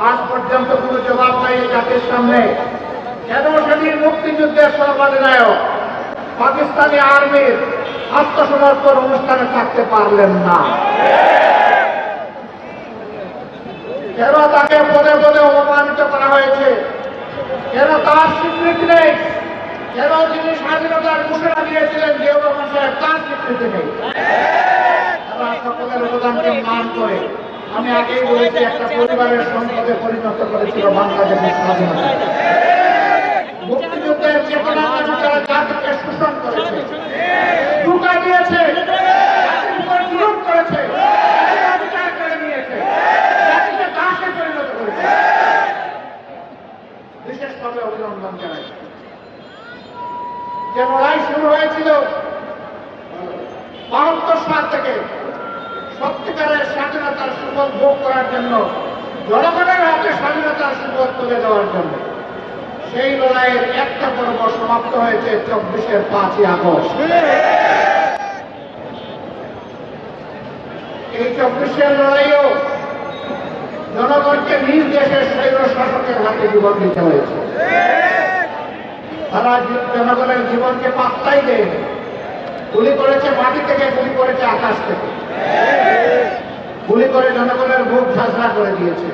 আজ পর্যন্ত কোনো জবাব নাই এই জাতির সামনে। কেন সেদিন মুক্তিযুদ্ধের সর্বাধিনায়ক পাকিস্তানি আর্মির আত্মসমর্পণ অনুষ্ঠানে থাকতে পারলেন না? কেন তাকে পদে পদে অপমানিত করা হয়েছে? কেন তার স্বীকৃতি নেই? কেন যিনি স্বাধীনতার ঘোষণা দিয়েছিলেন জিয়াউর রহমান সাহেব, তার স্বীকৃতি নেই? তারা সকলের অবদানকে মান করে, আমি আগেই বলেছি, একটা পরিবারের সম্পদে পরিণত করেছিল বাংলাদেশের স্বাধীনতা। মুক্তিযুদ্ধের চেতনা তারা জাতিকে শোষণ করেছে, ধোঁকা দিয়েছে, জুলুম করেছে, অধিকার করে নিয়েছে, জাতিকে দাসে পরিণত করেছে। বিশেষভাবে অভিনন্দন জানাই। যে লড়াই শুরু হয়েছিল ৭২ সাল থেকে সত্যিকারের স্বাধীনতার সুফল ভোগ করার জন্য, জনগণের হাতে স্বাধীনতার সুফল তুলে দেওয়ার জন্য, সেই লড়াইয়ের একটা পর্ব সমাপ্ত হয়েছে ২৪-এর ৫ই আগস্ট। এই ২৪-এর লড়াইও জনগণকে নিজ দেশের স্বৈর শাসকের হাতে জীবন দিতে হয়েছে। তারা জনগণের জীবনকে পাত্তাই দেয়, গুলি করেছে মাটি থেকে, গুলি করেছে আকাশ থেকে, গুলি করে জনগণের মুখ ঝাঁঝরা করে দিয়েছে।